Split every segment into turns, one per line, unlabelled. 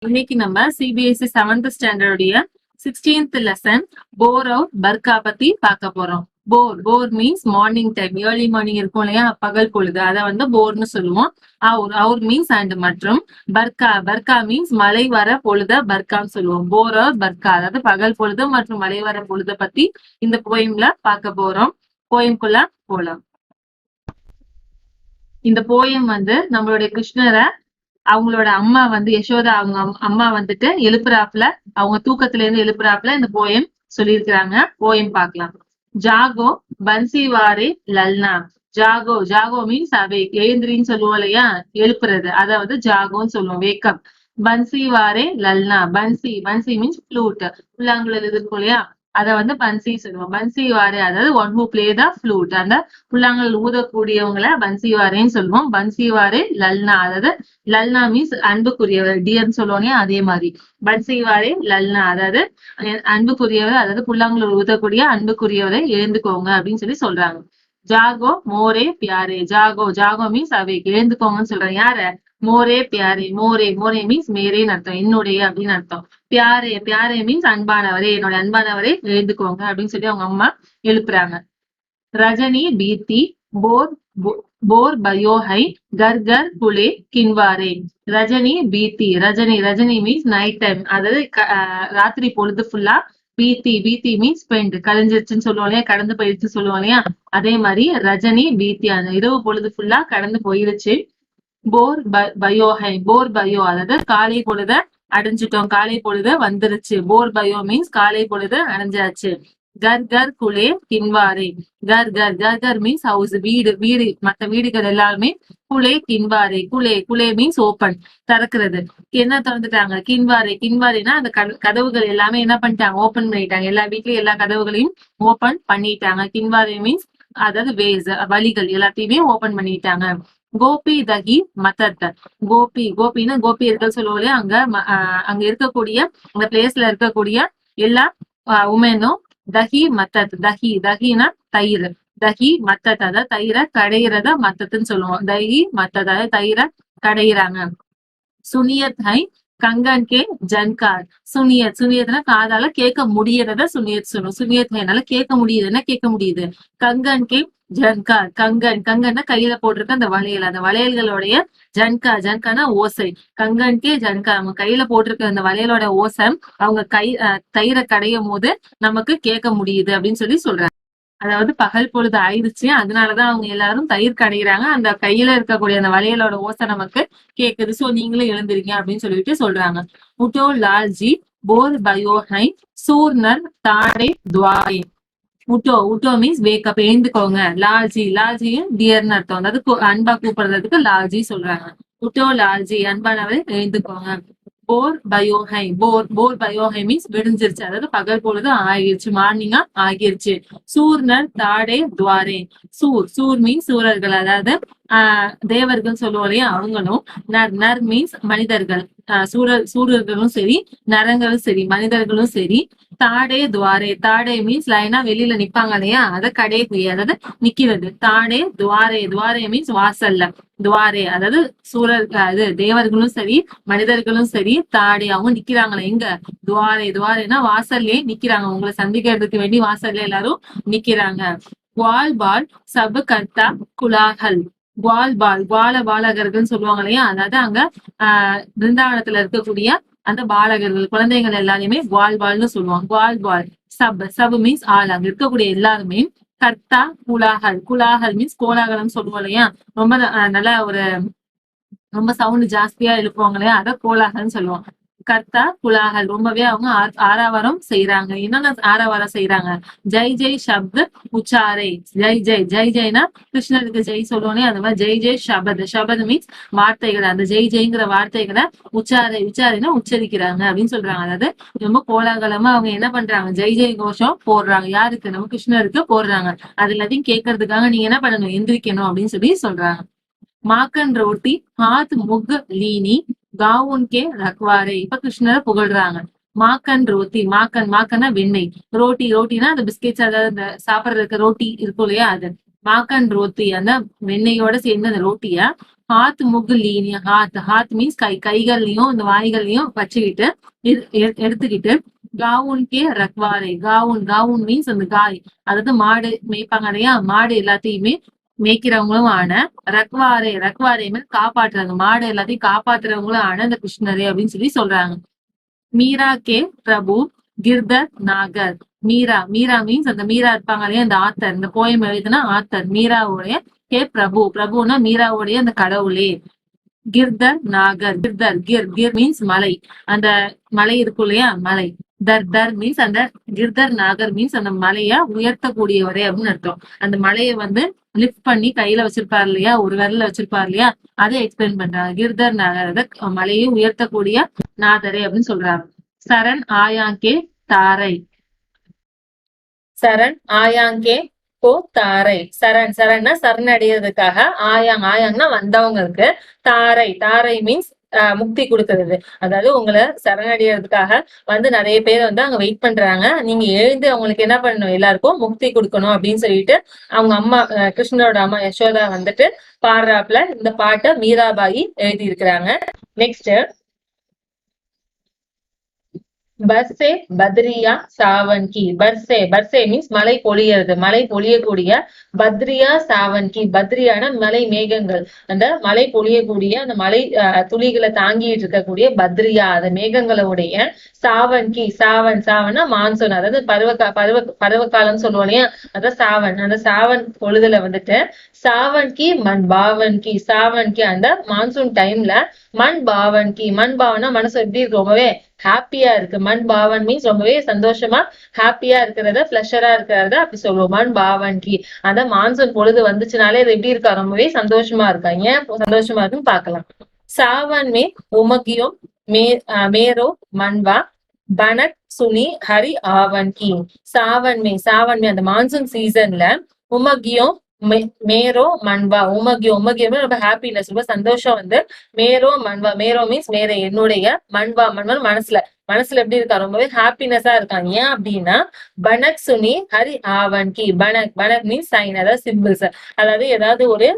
இன்னைக்கு நம்ம CBSE 7th ஸ்டாண்டர்டுடைய 16th லெசன் போர் அவுட் பர்கா பத்தி பார்க்க போறோம். Bhor means morning time, early morning இருக்கும் இல்லையா, பகல் பொழுது, அதை வந்து போர்னு சொல்லுவோம். அவுர் மீன்ஸ் அண்ட் மற்றும் பர்கா மீன்ஸ் மழை வர பொழுத பர்கான்னு சொல்லுவோம். போர் அவுட் பர்கா, அதாவது பகல் பொழுது மற்றும் மழை வர பொழுத பத்தி இந்த போயம்ல பார்க்க போறோம். போயம்குள்ள போலாம். இந்த போயம் வந்து நம்மளுடைய கிருஷ்ணரை அவங்களோட அம்மா வந்து யசோதா, அவங்க அம்மா வந்துட்டு எழுப்புறாப்புல, அவங்க தூக்கத்துல இருந்து எழுப்புறாப்புல இந்த போயம் சொல்லியிருக்கிறாங்க. போயம் பார்க்கலாம். ஜாகோ பன்சிவாரே லல்னா. ஜாகோ மீன்ஸ் அவே, எழுந்திரின்னு சொல்லுவோம் இல்லையா, எழுப்புறது, அதாவது ஜாகோன்னு சொல்லுவோம், வேக்கப். பன்சிவாரே லல்னா. பன்சி மீன்ஸ் ஃப்ளூட், புல்லாங்குழல் இருக்கும் இல்லையா, அத வந்து பன்சி சொல்லுவோம். பன்சிவாரே அதாவது one who play the flute, அந்த புல்லாங்குழல் ஊதக்கூடியவங்கள பன்சிவாரேன்னு சொல்லுவோம். பன்சிவாரே லல்னா, அதாவது லல்னா மீன்ஸ் அன்புக்குரியவர், டியர்னு சொல்லுவோம். அதே மாதிரி பன்சிவாரே லல்னா, அதாவது அன்புக்குரியவர், அதாவது புல்லாங்குழல் ஊதக்கூடிய அன்புக்குரியவரை எழுந்துக்கோங்க அப்படின்னு சொல்லி சொல்றாங்க. ஜாகோ மோரே பியாரே. ஜாகோ மீன்ஸ் அவை, எழுந்துக்கோங்கன்னு சொல்றாங்க. யார? மோரே பியாரே. மோரே மீன்ஸ் மேரேன்னு அர்த்தம், என்னுடைய அப்படின்னு அர்த்தம். பியாரே மீன்ஸ் அன்பானவரே, என்னோட அன்பானவரே எழுந்துக்கோங்க அப்படின்னு சொல்லி அவங்க அம்மா எழுப்புறாங்க. ரஜினி பீத்தி போர் பயோஹை கர் புலே கின்வாரே. ரஜினி பீத்தி. ரஜினி மீன்ஸ் நைட் டைம், அதாவது ராத்திரி பொழுது ஃபுல்லா. பீத்தி மீன்ஸ் ஸ்பெண்ட், கழிஞ்சிருச்சுன்னு சொல்லுவோம் இல்லையா, கடந்து போயிடுச்சு சொல்லுவோம் இல்லையா, அதே மாதிரி ரஜினி பீத்தி, அந்த இரவு பொழுது ஃபுல்லா கடந்து போயிருச்சு. போர் பயோ, அதாவது காலை பொழுத அடைஞ்சிட்டோம், காலை பொழுது வந்துருச்சு. போர் பயோ மீன்ஸ் காலை பொழுது அடைஞ்சாச்சு. கர் குலே தின்வாரே. கர் மீன்ஸ் ஹவுஸ், வீடு மற்ற வீடுகள் எல்லாருமே. குலே கின்வாரே. குலே மீன்ஸ் ஓபன், திறக்கிறது. என்ன திறந்துட்டாங்க? கின்வாரேனா அந்த கதவுகள் எல்லாமே என்ன பண்ணிட்டாங்க? ஓபன் பண்ணிட்டாங்க. எல்லா வீட்லயும் எல்லா கதவுகளையும் ஓபன் பண்ணிட்டாங்க. கின்வாரே மீன்ஸ் அதாவது வேஸ், வழிகள் எல்லாத்தையுமே ஓபன் பண்ணிட்டாங்க. கோபி தகி மத்தத். கோபின்னா கோபியர்கள் சொல்லுவோம் இல்லையா, அங்க இருக்கக்கூடிய அந்த பிளேஸ்ல இருக்கக்கூடிய எல்லா உமனும் தஹி மத்தத். தஹினா தயிர். தஹி மத்தத், அதாவது தயிரை கடையிறத மத்தத்துன்னு சொல்லுவோம். தஹி மத்தத், அதாவது தயிரை கடையிறாங்க. சுனியத் ஹை கங்கன் கே ஜன்கார். சுனியத்னா காதால கேட்க முடியறத சுனியத் சொல்லுவோம். சுனியத் ஹைனால கேட்க முடியுதுன்னா கேட்க முடியுது. கங்கன் கே ஜன்கார். கங்கன்னா கையில போட்டிருக்க அந்த வளையல், அந்த வளையல்களுடைய ஜன்கானா ஓசை. கங்கன் கே ஜன்கார், அவங்க கையில போட்டிருக்க அந்த வளையலோட ஓசை அவங்க தயிரை கடையும் போது நமக்கு கேட்க முடியுது அப்படின்னு சொல்லி சொல்றாங்க. அதாவது பகல் பொழுது ஆயிடுச்சு, அதனாலதான் அவங்க எல்லாரும் தயிர் கடைகிறாங்க. அந்த கையில இருக்கக்கூடிய அந்த வளையலோட ஓசை நமக்கு கேக்குது, சோ நீங்களும் எழுந்திருங்க அப்படின்னு சொல்லிட்டு சொல்றாங்க. உட்டோ லால்ஜி போர் பயோஹை சூர்னர் தாடே துவாரே. உட்டோ மீன்ஸ் வேக்கப், எழுந்துக்கோங்க. லால்ஜியும் டியர்னு அர்த்தம், அதாவது அன்பா கூப்பிடுறதுக்கு லால்ஜி சொல்றாங்க. உட்டோ லால்ஜி, அன்பானவரை எழுந்துக்கோங்க. போர் பயோஹை மீன்ஸ் விடிஞ்சிருச்சு, அதாவது பகல் பொழுது ஆகிருச்சு, மார்னிங்கா ஆகிருச்சு. சூர்னர் தாடே துவாரே. சூர் மீன்ஸ் சூரர்கள், அதாவது தேவர்கள் சொல்லுவோம் இல்லையா, அவங்களும். நர் மீன்ஸ் மனிதர்கள், சூரர்களும் சரி, நரங்களும் சரி, மனிதர்களும் சரி. தாடே துவாரே. தாடே மீன்ஸ் லைனா வெளியில நிப்பாங்க இல்லையா, அத கடைக்குரிய, அதாவது நிக்கிறது. தாடே துவாரே மீன்ஸ் வாசல்ல. துவாரே அதாவது அது தேவர்களும் சரி, மனிதர்களும் சரி. தாடே அவங்க நிக்கிறாங்களே எங்க? துவாரேனா வாசல்லே நிக்கிறாங்க, உங்களை சந்திக்கிறதுக்கு வேண்டி வாசல்ல எல்லாரும் நிக்கிறாங்க. பால் சபு கர்த்தா குலாகல். பாலகர்கள் சொல்லுவாங்க இல்லையா, அதாவது அங்க பிருந்தாவனத்துல இருக்கக்கூடிய அந்த பாலகர்கள், குழந்தைகள் எல்லாருமே பால்னு சொல்லுவாங்க. பால் சப் மீன்ஸ் ஆள், அங்க இருக்கக்கூடிய எல்லாருமே. கர்த்தா குலாகல் மீன்ஸ் கோலாகலம் சொல்லுவோம் இல்லையா, ரொம்ப நல்ல ஒரு ரொம்ப சவுண்ட் ஜாஸ்தியா எழுப்புவாங்க இல்லையா, அத கோலாகல்னு சொல்லுவோம். கர்த்தா குலாகல், ரொம்பவே அவங்க ஆரவாரம் செய்யறாங்க. என்னென்ன ஆரவாரம் செய்யறாங்க? ஜெய் சப்த் உச்சாரே. ஜெய்னா கிருஷ்ணருக்கு ஜெய் சொல்லுவோனே, அந்த மாதிரி ஜெய் சபத் மீன்ஸ் வார்த்தைகள். அந்த ஜெய்ங்கிற வார்த்தைகளை உச்சாரைனா உச்சரிக்கிறாங்க அப்படின்னு சொல்றாங்க. அதாவது ரொம்ப கோலாகலமா அவங்க என்ன பண்றாங்க? ஜெய் கோஷம் போடுறாங்க. யாருக்கு? நம்ம கிருஷ்ணருக்கு போடுறாங்க. அது எல்லாத்தையும் கேட்கறதுக்காக நீங்க என்ன பண்ணணும்? எந்திரிக்கணும் அப்படின்னு சொல்லி சொல்றாங்க. மாக்கன் ரோட்டி ஹாத் முக் லீனி காவுன் கே ரக்வாரே. இப்ப கிருஷ்ணரை புகழ்றாங்க. மாக்கன் ரோட்டி, மாக்கன்னா வெண்ணெய். ரோட்டினா அந்த பிஸ்கெட்ஸ், அதாவது இந்த சாப்பிடுறதுக்கு ரோட்டி இருக்கும் இல்லையா, அது. மாக்கன் ரோட்டி, அந்த வெண்ணெயோட சேர்ந்து அந்த ரோட்டிய ஹாத் முகுலீன், ஹாத் மீன்ஸ் கைகள்லயும் இந்த வாய்கள்லயும் வச்சுக்கிட்டு எடுத்துக்கிட்டு காவுன் கே ரக்வாரே, காவுன் மீன்ஸ் அந்த காய், அதாவது மாடு மேய்ப்பாங்க இல்லையா, மாடு எல்லாத்தையுமே மேய்க்கிறவங்களும் ஆன, ரக்வாரே மீன்ஸ் காப்பாற்றுறாங்க, மாடு எல்லாத்தையும் காப்பாற்றுறவங்களும் ஆன அந்த கிருஷ்ணரே அப்படின்னு சொல்லி சொல்றாங்க. மீரா கே பிரபு கிர்தர் நாகர், மீரா மீன்ஸ் அந்த மீரா இருப்பாங்க இல்லையா, அந்த ஆத்தர், இந்த போயம் எழுதுனா ஆத்தர், மீராவுடைய கே பிரபுனா மீராவுடைய அந்த கடவுளே. கிர்தர் நாகர், கிர் மீன்ஸ் மலை, அந்த மலை இருக்கும் இல்லையா மலை, தர் மீன்ஸ் அந்த கிர்தர் நாகர் மீன்ஸ் அந்த மலைய உயர்த்தக்கூடியவரே அப்படின்னு அர்த்தம். அந்த மலையை வந்து லிஃப்ட் பண்ணி கையில வச்சிருப்பாரு இல்லையா, ஒரு விரல்ல வச்சிருப்பாரு இல்லையா, அதை எக்ஸ்பிளைன் பண்றாங்க. கிர்தர் நாகர் மலையை உயர்த்தக்கூடிய நாதரே அப்படின்னு சொல்றாங்க. சரண் ஆயாங்கே தாரை, சரண் ஆயாங்கே கோ தாரை, சரண்னா சரணடைகிறதுக்காக, ஆயாங்னா வந்தவங்களுக்கு, தாரை மீன்ஸ் முக்தி கொடுக்கறது. அதாவது உங்களை சரணடைகிறதுக்காக வந்து நிறைய பேர் வந்து அங்க வெயிட் பண்றாங்க, நீங்க எழுந்து அவங்களுக்கு என்ன பண்ணணும், எல்லாருக்கும் முக்தி கொடுக்கணும் அப்படின்னு சொல்லிட்டு அவங்க அம்மா கிருஷ்ணரோட அம்மா யசோதா வந்துட்டு பாடுறாப்புல இந்த பாட்டை மீராபாயி எழுதி இருக்கிறாங்க. நெக்ஸ்ட் பர்சே பத்ரியா சாவன்கி, பர்சே மீன்ஸ் மழை பொழியறது, மழை பொழியக்கூடிய, பத்ரியா சாவன்கி, பத்ரியான மலை மேகங்கள், அந்த மழை பொழியக்கூடிய அந்த மலை துளிகளை தாங்கிட்டு இருக்கக்கூடிய பத்ரியா அந்த மேகங்களுடைய, சாவன்கி, சாவன்னா மான்சூன், அதாவது பருவகாலம் சொல்லுவோம் இல்லையா, அதான் சாவன், அந்த சாவன் பொழுதுல வந்துட்டு சாவன்கி மண் பாவன்கி, சாவன்கி அந்த மான்சூன் டைம்ல மண் பாவன்கி, மண் பாவனா மனசு எப்படி இருக்கு, ரொம்பவே ஹாப்பியா இருக்கு. மண் பாவன் மீன்ஸ் ரொம்பவே சந்தோஷமா ஹாப்பியா இருக்கிறத, பிளஷரா இருக்கிறத அப்படி சொல்லுவோம். மண் பாவன்கி அந்த மான்சூன் பொழுது வந்துச்சுனாலே அது எப்படி இருக்கா, ரொம்பவே சந்தோஷமா இருக்கா. ஏன் சந்தோஷமா இருக்குன்னு பாக்கலாம். சாவன் மே உமகியும் மேரோ மண்வா பனக் சுனி ஹரி ஆவன்கி, சாவன் மே அந்த மான்சூன் சீசன்ல உமகியும் மேரோ மண்வா, உமகியம் ரொம்ப ஹாப்பினஸ், ரொம்ப சந்தோஷம் வந்து, மேரோ மீன்ஸ் மேர என்னுடைய, மண்வா மனசுல எப்படி இருக்கா, ரொம்பவே ஹாப்பினஸா இருக்கான். ஏன் அப்படின்னா பனக் சுனி ஹரி ஆவன்கி, பனக் மீன்ஸ் சைன், அதாவது சிம்பிள்ஸ், அதாவது ஏதாவது ஒரு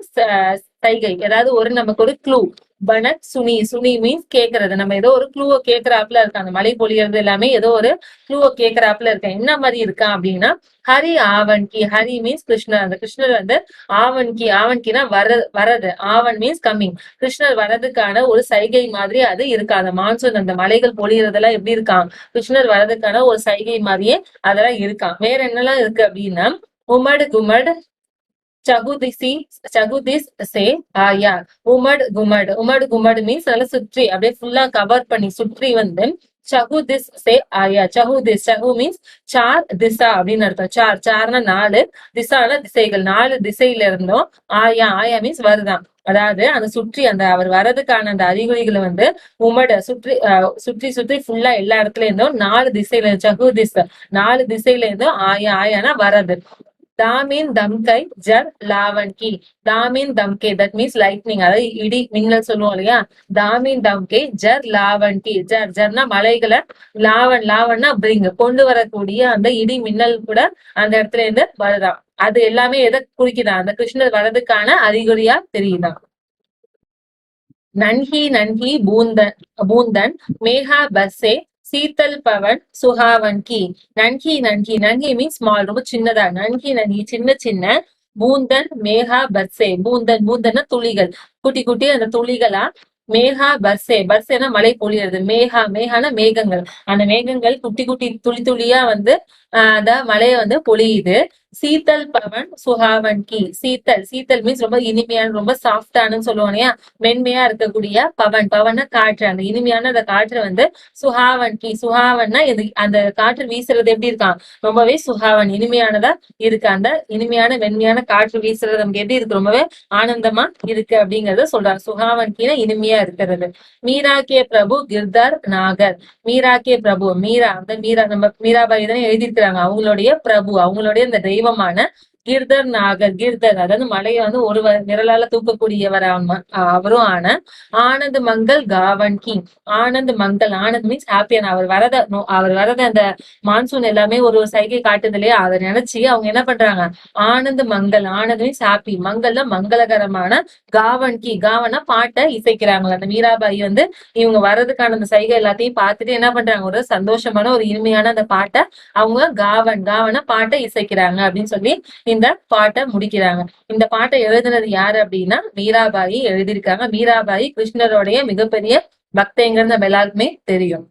சைகை, ஏதாவது ஒரு நமக்கு ஒரு க்ளூ. பனக் சுனி மீன்ஸ் கேக்குறது, நம்ம ஏதோ ஒரு க்ளூவை கேட்கறாப்புல இருக்கான், அந்த மழை பொழியறது எல்லாமே ஏதோ ஒரு க்ளூவை கேட்கறாப்புல இருக்கேன். என்ன மாதிரி இருக்கான் அப்படின்னா ஹரி ஆவன்கி, ஹரி மீன்ஸ் கிருஷ்ணர், அந்த கிருஷ்ணர் வந்து ஆவன்கினா வரது, ஆவன் மீன்ஸ் கம்மிங், கிருஷ்ணர் வரதுக்கான ஒரு சைகை மாதிரி அது இருக்கா. அந்த மான்சூன் அந்த மலைகள் பொழியறதெல்லாம் எப்படி இருக்கான், கிருஷ்ணர் வரதுக்கான ஒரு சைகை மாதிரியே அதெல்லாம் இருக்கான். வேற என்னெல்லாம் இருக்கு அப்படின்னா உமடு குமட் சகுதிஸ் சே ஆயா, உமட் குமட் மீன்ஸ் நல்லா சுற்றி அப்படியே ஃபுல்லா கவர் பண்ணி சுற்றி வந்து சகுதிஸ் சே ஆயா, சகு மீன்ஸ் சார் திசா அப்படின்னு அர்த்தம். சார்னா 4, திசான திசைகள், 4 திசையில இருந்தும் ஆயா மீன்ஸ் வருதான். அதாவது அந்த சுற்றி அந்த அவர் வர்றதுக்கான அந்த அறிகுறிகளை வந்து உமட சுற்றி ஃபுல்லா எல்லா இடத்துல இருந்தும் 4 திசையில, சகுதிஸ் 4 திசையில இருந்தும் ஆயானா வரது. தாமின் தம்கை ஜர் லாவன்கி, தாமின் தம்கே தட் மீன்ஸ் லைட்னிங், அதாவது இடி மின்னல் சொல்லுவோம் இல்லையா, தாமின் தம்கே ஜர் லாவன்கி, ஜர்னா மலைகளை, லாவன்னா பிரிங் கொண்டு வரக்கூடிய அந்த இடி மின்னல் கூட அந்த இடத்துல இருந்து வருதான். அது எல்லாமே எதை குறிக்குதா, அந்த கிருஷ்ணர் வர்றதுக்கான அறிகுறியா தெரியுதான். நன்கி பூந்தன் மேகா பஸ்ஸே சீத்தல் பவன் சுஹாவன்கி, நன்கி மீன்ஸ் ஸ்மால், ரொம்ப சின்னதா, நன்கி சின்ன பூந்தன் மேகா பர்சே, பூந்தன்னா துளிகள், குட்டி அந்த துளிகளா, மேகா பர்சேனா மழை பொழியறது, மேகான மேகங்கள், அந்த மேகங்கள் குட்டி துளியா வந்து அந்த மழையை வந்து பொழியுது. சீத்தல் பவன் சுஹாவன்கி, சீத்தல் மீன்ஸ் ரொம்ப இனிமையான, ரொம்ப சாஃப்டானு சொல்லுவோம் இல்லையா, மென்மையா இருக்கக்கூடிய பவன்னா காற்று, அந்த இனிமையான அந்த காற்று வந்து சுஹாவன்னா அந்த காற்று வீசுறது எப்படி இருக்கான், ரொம்பவே சுஹாவன் இனிமையானதா இருக்கு. அந்த இனிமையான மென்மையான காற்று வீசுறது நமக்கு எப்படி இருக்கு, ரொம்பவே ஆனந்தமா இருக்கு அப்படிங்கறத சொல்றாங்க. சுஹாவன்கினா இனிமையா இருக்கிறது. மீரா கே பிரபு கிர்தர் நாகர், மீரா கே பிரபு, நம்ம மீராபாய் தானே எழுதியிருக்கிறாங்க, அவங்களுடைய பிரபு, அவங்களுடைய இந்த தெய்வமான கிர்தர் நாகர், கிர்தர் அதாவது மலையை வந்து ஒரு விரலால தூக்கக்கூடியவர் அவரும் ஆன ஆனந்த் மங்கள் காவன் கிங். ஆனந்த் மங்கள், ஆனந்த் மீன்ஸ் ஹாப்பியான, அவர் வரத அந்த மான்சூன் எல்லாமே ஒரு சைகை காட்டுது இல்லையா, அதை நினைச்சு அவங்க என்ன பண்றாங்க, ஆனந்த் மங்கள், ஆனந்த் மீன்ஸ் ஹாப்பி, மங்கள்ல மங்களகரமான, காவன் கி, காவனா பாட்டை இசைக்கிறாங்க. அந்த மீராபாய் வந்து இவங்க வர்றதுக்கான அந்த சைகை எல்லாத்தையும் பார்த்துட்டு என்ன பண்றாங்க, ஒரு சந்தோஷமான ஒரு இனிமையான அந்த பாட்டை அவங்க காவனா பாட்டை இசைக்கிறாங்க அப்படின்னு சொல்லி இந்த பாட்டை முடிக்கிறாங்க. இந்த பாட்டை எழுதுனது யாரு அப்படின்னா மீராபாயி எழுதியிருக்காங்க. மீராபாயி கிருஷ்ணருடைய மிகப்பெரிய பக்தைங்கிறது நம்ம எல்லாருக்குமே தெரியும்.